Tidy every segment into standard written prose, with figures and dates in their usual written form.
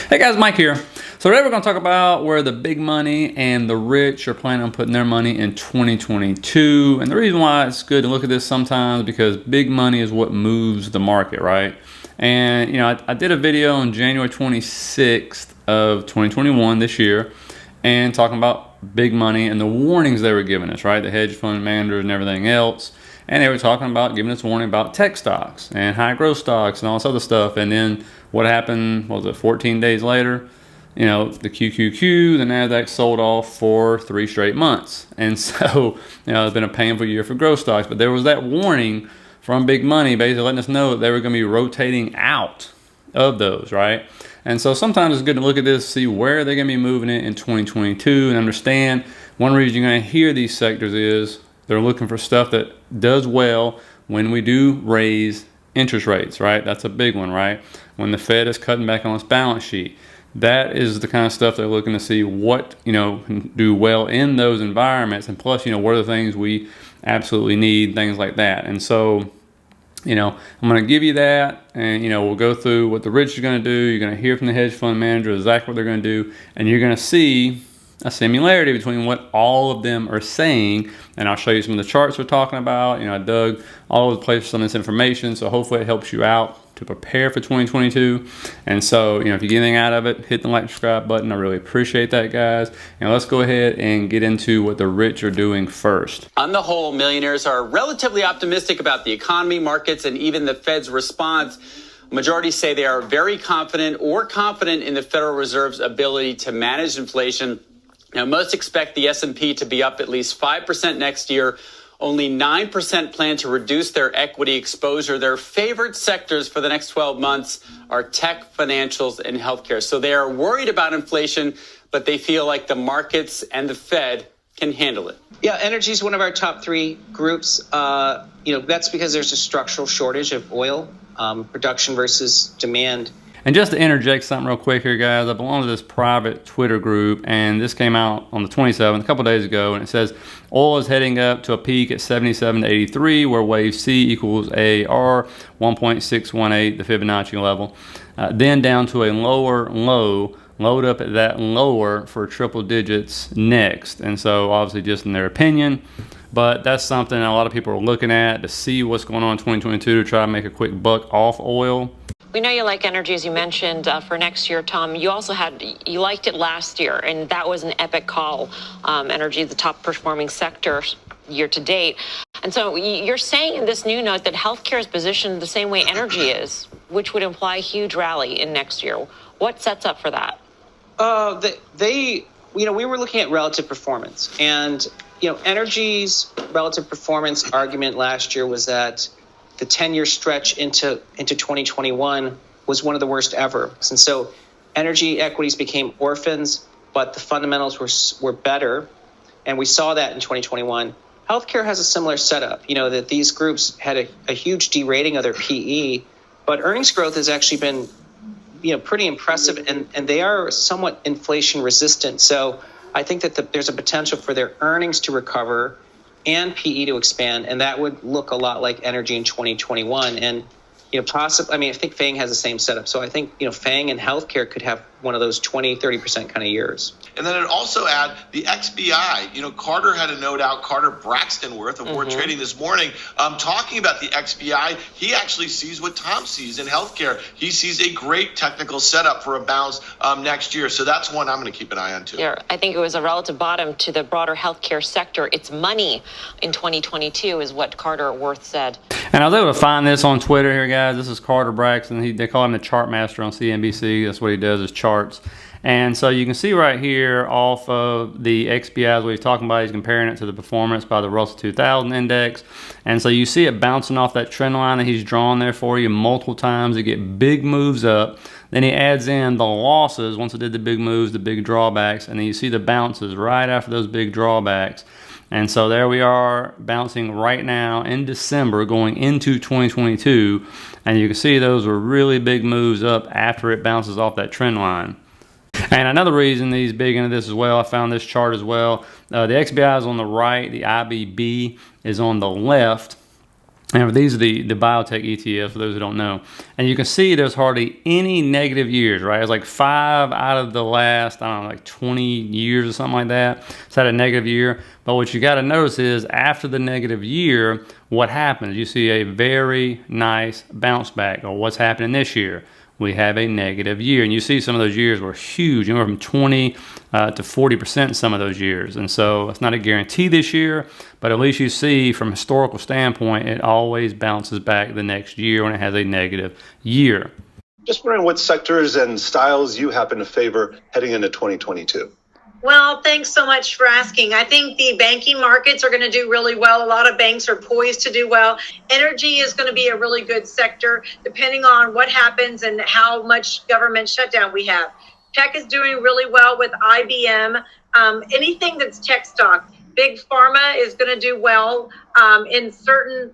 Hey guys, Mike here. So today we're going to talk about where the big money and the rich are planning on putting their money in 2022. And the reason why it's good to look at this sometimes because big money is what moves the market, right? And you know, I did a video on January 26th of 2021 this year and talking about big money and the warnings they were giving us, right? The hedge fund managers and everything else. And they were talking about giving us warning about tech stocks and high growth stocks and all this other stuff. And then what happened, what was it, 14 days later? You know, the QQQ, the NASDAQ sold off for 3 straight months. And so, you know, it's been a painful year for growth stocks. But there was that warning from big money basically letting us know that they were going to be rotating out of those, right? And so sometimes it's good to look at this, see where they're going to be moving it in 2022 and understand one reason you're going to hear these sectors is they're looking for stuff that does well when we do raise interest rates, right? That's a big one, right? When the Fed is cutting back on its balance sheet, that is the kind of stuff they're looking to see what, you know, can do well in those environments. And plus, you know, what are the things we absolutely need, things like that. And so, you know, I'm going to give you that, and, you know, we'll go through what the rich are going to do. You're going to hear from the hedge fund manager exactly what they're going to do, and you're going to see a similarity between what all of them are saying. And I'll show you some of the charts we're talking about. You know, I dug all over the place for some of this information, so hopefully it helps you out to prepare for 2022. And so, you know, if you get anything out of it, hit the like, subscribe button. I really appreciate that, guys. And let's go ahead and get into what the rich are doing first. On the whole, millionaires are relatively optimistic about the economy, markets, and even the Fed's response. Majority say they are very confident in the Federal Reserve's ability to manage inflation. Now, most expect the S&P to be up at least 5% next year. Only 9% plan to reduce their equity exposure. Their favorite sectors for the next 12 months are tech, financials, and healthcare. So they are worried about inflation, but they feel like the markets and the Fed can handle it. Yeah, energy is one of our top 3 groups. You know, that's because there's a structural shortage of oil production versus demand. And just to interject something real quick here, guys, I belong to this private Twitter group, and this came out on the 27th, a couple days ago, and it says oil is heading up to a peak at 77 to 83, where wave C equals AR 1.618, the Fibonacci level. Then down to a lower low, load up at that lower for triple digits next. And so obviously just in their opinion, but that's something a lot of people are looking at to see what's going on in 2022 to try to make a quick buck off oil. We know you like energy, as you mentioned, for next year, Tom. You also you liked it last year, and that was an epic call. Energy is the top performing sector year to date. And so you're saying in this new note that healthcare is positioned the same way energy is, which would imply a huge rally in next year. What sets up for that? We were looking at relative performance, and, you know, energy's relative performance argument last year was that the 10-year stretch into 2021 was one of the worst ever. And so energy equities became orphans, but the fundamentals were better. And we saw that in 2021. Healthcare has a similar setup, you know, that these groups had a huge derating of their PE, but earnings growth has actually been, you know, pretty impressive, and they are somewhat inflation resistant. So I think that there's a potential for their earnings to recover and PE to expand, and that would look a lot like energy in 2021. And, you know, possibly, I mean, I think FANG has the same setup. So I think, you know, FANG and healthcare could have one of those 20-30% kind of years. And then it also add the XBI. You know, Carter had a note out, Carter Braxtonworth of World Trading this morning, talking about the XBI. He actually sees what Tom sees in healthcare. He sees a great technical setup for a bounce next year. So that's one I'm going to keep an eye on too. Yeah, I think it was a relative bottom to the broader healthcare sector. It's money in 2022 is what Carter Worth said. And I was able to find this on Twitter here, guys. This is Carter Braxton. They call him the chart master on CNBC. That's what he does, is charts. And so you can see right here off of the XBI, what he's talking about, he's comparing it to the performance by the Russell 2000 index. And so you see it bouncing off that trend line that he's drawn there for you multiple times to get big moves up. Then he adds in the losses once it did the big moves, the big drawbacks, and then you see the bounces right after those big drawbacks. And so there we are bouncing right now in December going into 2022. And you can see those were really big moves up after it bounces off that trend line. And another reason he's big into this as well, I found this chart as well. The XBI is on the right, the IBB is on the left. And these are the biotech ETFs, for those who don't know. And you can see there's hardly any negative years, right? It's like 5 out of the last, I don't know, like 20 years or something like that. It's had a negative year. But what you got to notice is after the negative year, what happens? You see a very nice bounce back. Or what's happening this year? We have a negative year. And you see some of those years were huge, anywhere from 20 to 40% in some of those years. And so it's not a guarantee this year, but at least you see from a historical standpoint, it always bounces back the next year when it has a negative year. Just wondering what sectors and styles you happen to favor heading into 2022. Well, thanks so much for asking. I think the banking markets are going to do really well. A lot of banks are poised to do well. Energy is going to be a really good sector, depending on what happens and how much government shutdown we have. Tech is doing really well with IBM. Anything that's tech stock. Big pharma is going to do well in certain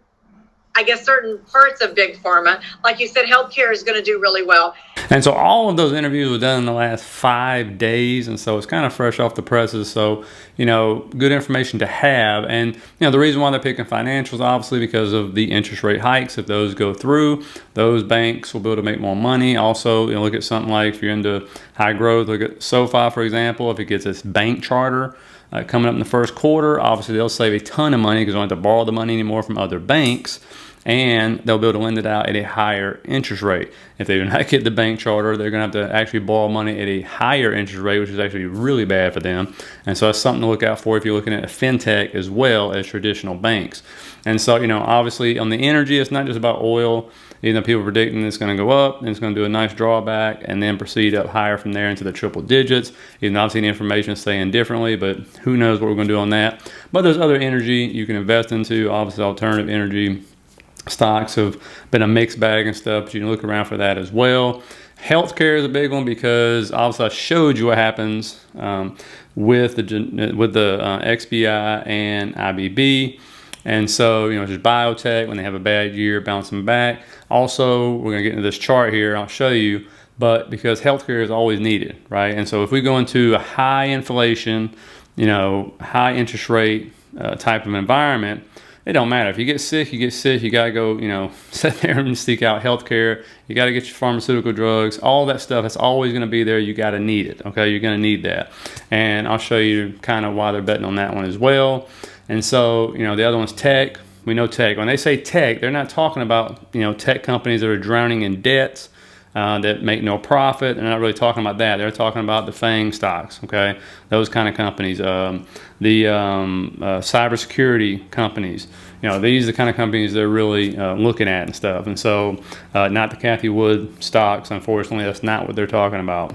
parts of big pharma. Like you said, healthcare is going to do really well. And so all of those interviews were done in the last 5 days. And so it's kind of fresh off the presses. So, good information to have. And, the reason why they're picking financials, obviously, because of the interest rate hikes. If those go through, those banks will be able to make more money. Also, look at something like if you're into high growth, look at SoFi, for example, if it gets its bank charter coming up in the first quarter, obviously they'll save a ton of money because they don't have to borrow the money anymore from other banks. And they'll be able to lend it out at a higher interest rate. If they do not get the bank charter, they're going to have to actually borrow money at a higher interest rate, which is actually really bad for them. And so that's something to look out for if you're looking at a fintech as well as traditional banks. And so, obviously on the energy, it's not just about oil. People are predicting it's going to go up and it's going to do a nice drawback and then proceed up higher from there into the triple digits. Even obviously the information is saying differently, but who knows what we're going to do on that. But there's other energy you can invest into, obviously alternative energy stocks have been a mixed bag and stuff, but you can look around for that as well. Healthcare is a big one because obviously I showed you what happens with the XBI and IBB. And so, just biotech, when they have a bad year, bouncing back. Also, we're going to get into this chart here. I'll show you. But because healthcare is always needed, right? And so if we go into a high inflation, high interest rate type of environment, it don't matter. If you get sick, you get sick. You got to go, sit there and seek out healthcare. You got to get your pharmaceutical drugs. All that stuff, that's always going to be there. You got to need it, okay? You're going to need that. And I'll show you kind of why they're betting on that one as well. And so, the other one's tech. We know tech. When they say tech, they're not talking about, tech companies that are drowning in debts, that make no profit. They're not really talking about that. They're talking about the FANG stocks, okay? Those kind of companies. The cybersecurity companies. These are the kind of companies they're really looking at and stuff. And so not the Cathie Wood stocks, unfortunately. That's not what they're talking about.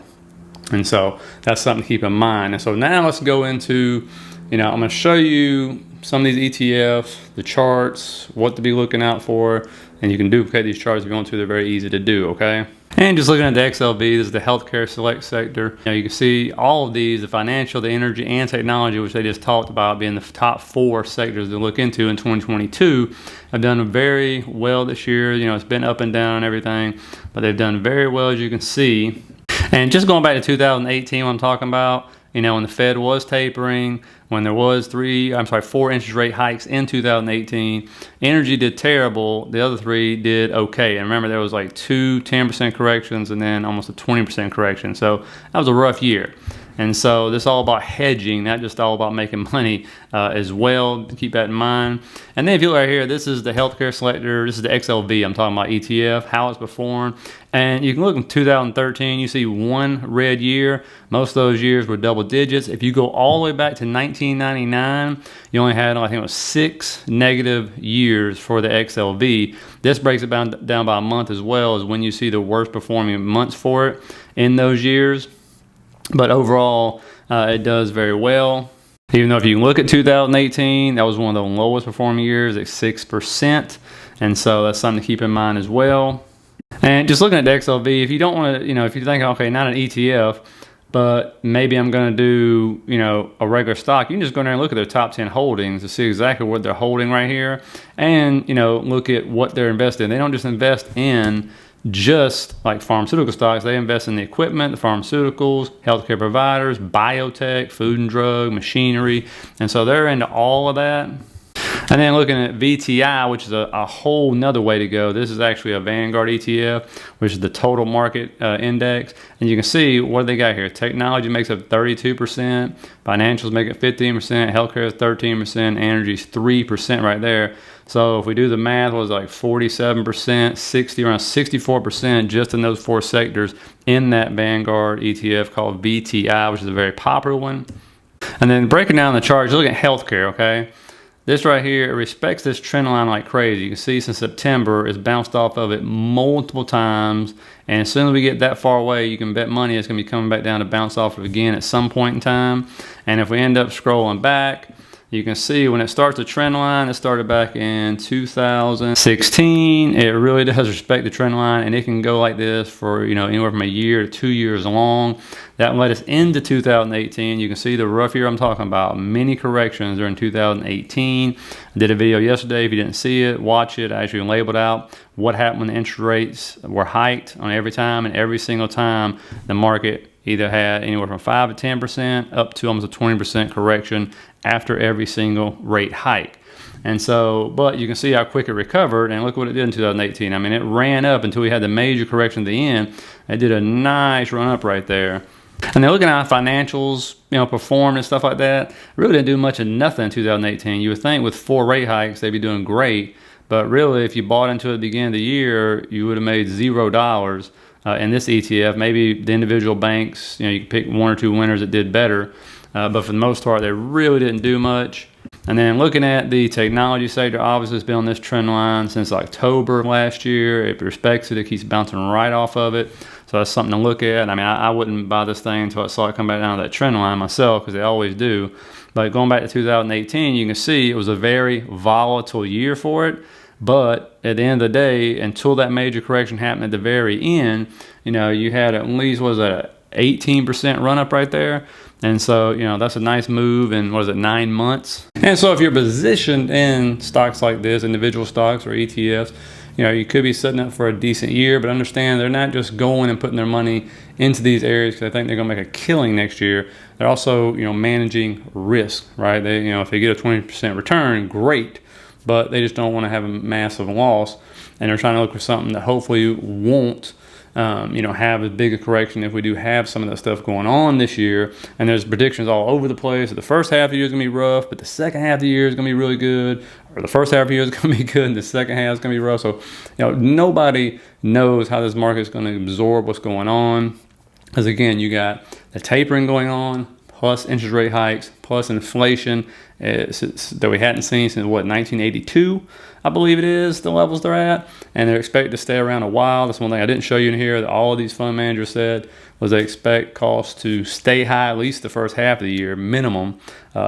And so that's something to keep in mind. And so now let's go into, I'm going to show you some of these ETFs, the charts, what to be looking out for. And you can duplicate these charts if you want to. They're very easy to do, okay? And just looking at the XLV, this is the healthcare select sector. You can see all of these, the financial, the energy, and technology, which they just talked about being the top 4 sectors to look into in 2022, have done very well this year. It's been up and down and everything, but they've done very well, as you can see. And just going back to 2018, what I'm talking about, when the Fed was tapering, when there was 4 interest rate hikes in 2018, energy did terrible. The other 3 did okay. And remember, there was like 2 10% corrections and then almost a 20% correction. So that was a rough year. And so this is all about hedging, not just all about making money as well. Keep that in mind. And then if you look right here, this is the healthcare selector. This is the XLV. I'm talking about ETF, how it's performed. And you can look in 2013, you see 1 red year. Most of those years were double digits. If you go all the way back to 1999, you only had, I think it was 6 negative years for the XLV. This breaks it down by a month as well, as when you see the worst performing months for it in those years. But overall, it does very well. Even though if you look at 2018, that was one of the lowest performing years at 6%. And so that's something to keep in mind as well. And just looking at the XLV, if you don't want to, if you think, okay, not an ETF, but maybe I'm going to do, a regular stock, you can just go in there and look at their top 10 holdings to see exactly what they're holding right here. And, look at what they're invested in. They don't just invest in just like pharmaceutical stocks. They invest in the equipment, the pharmaceuticals, healthcare providers, biotech, food and drug, machinery. And so they're into all of that. And then looking at VTI, which is a whole nother way to go. This is actually a Vanguard ETF, which is the total market index. And you can see what they got here. Technology makes up 32%, financials make up 15%, healthcare is 13%, energy is 3% right there. So if we do the math, it was like 47%, 60, around 64% just in those 4 sectors in that Vanguard ETF called VTI, which is a very popular one. And then breaking down the charts, look at healthcare, okay? This right here, it respects this trend line like crazy. You can see since September, it's bounced off of it multiple times. And as soon as we get that far away, you can bet money it's going to be coming back down to bounce off of it again at some point in time. And if we end up scrolling back, you can see when it starts the trend line, it started back in 2016. It really does respect the trend line, and it can go like this for, you know, anywhere from a year to 2 years long. That led us into 2018. You can see the rough year I'm talking about. Many corrections during 2018. I did a video yesterday. If you didn't see it, watch it. I actually labeled out what happened when the interest rates were hiked on every time, and every single time the market either had anywhere from 5 to 10% up to almost a 20% correction after every single rate hike. And so, but you can see how quick it recovered, and look what it did in 2018. I mean, it ran up until we had the major correction at the end. It did a nice run up right there. And then looking at how financials, you know, performed and stuff like that, really didn't do much of nothing in 2018. You would think with 4 rate hikes, they'd be doing great. But really, if you bought into it at the beginning of the year, you would have made $0 in this ETF. Maybe the individual banks, you know, you could pick 1 or 2 winners that did better. But for the most part, they really didn't do much. And then looking at the technology sector, obviously it's been on this trend line since October of last year. It respects it. It keeps bouncing right off of it. So that's something to look at. I mean, I wouldn't buy this thing until I saw it come back down to that trend line myself, because they always do. But going back to 2018, you can see it was a very volatile year for it. But at the end of the day, until that major correction happened at the very end, you know, you had at least, what was that, 18% run up right there. And so, you know, that's a nice move in, what is it, 9 months. And so if you're positioned in stocks like this, individual stocks or ETFs, you know, you could be setting up for a decent year, but understand they're not just going and putting their money into these areas because they think they're going to make a killing next year. They're also, you know, managing risk, right? They, you know, if they get a 20% return, great, but they just don't want to have a massive loss. And they're trying to look for something that hopefully won't, you know, have as big a correction if we do have some of that stuff going on this year. And there's predictions all over the place. The first half of the year is going to be rough, but the second half of the year is going to be really good. Or the first half of the year is going to be good, and the second half is going to be rough. So, you know, nobody knows how this market is going to absorb what's going on. Because, again, you got the tapering going on, plus interest rate hikes, plus inflation that we hadn't seen since, what, 1982, I believe it is, the levels they're at. And they're expected to stay around a while. That's one thing I didn't show you in here that all of these fund managers said was they expect costs to stay high at least the first half of the year, minimum,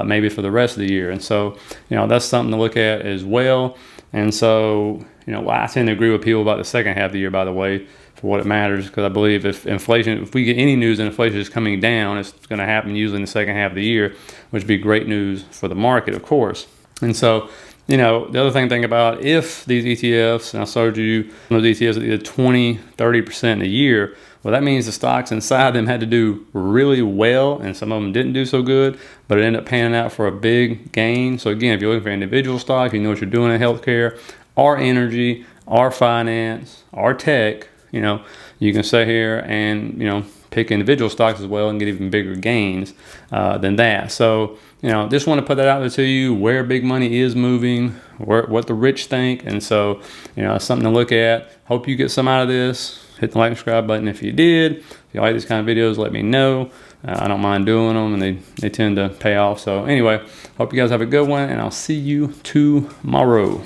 maybe for the rest of the year. And so, you know, that's something to look at as well. And so, you know, I tend to agree with people about the second half of the year, by the way, for what it matters, because I believe if we get any news that inflation is coming down, it's going to happen usually in the second half of the year, which would be great news for the market, of course. And so, you know, the other thing to think about, if these ETFs, and I showed you those ETFs that did 20, 30% in a year, well, that means the stocks inside them had to do really well, and some of them didn't do so good, but it ended up panning out for a big gain. So again, if you're looking for individual stock, you know what you're doing in healthcare, or energy, or finance, or tech, you know, you can sit here and, you know, pick individual stocks as well and get even bigger gains than that. So, you know, just want to put that out there to you, where big money is moving, what the rich think. And so, you know, it's something to look at. Hope you get some out of this. Hit the like and subscribe button if you did. If you like these kind of videos, let me know. I don't mind doing them, and they tend to pay off. So anyway, hope you guys have a good one, and I'll see you tomorrow.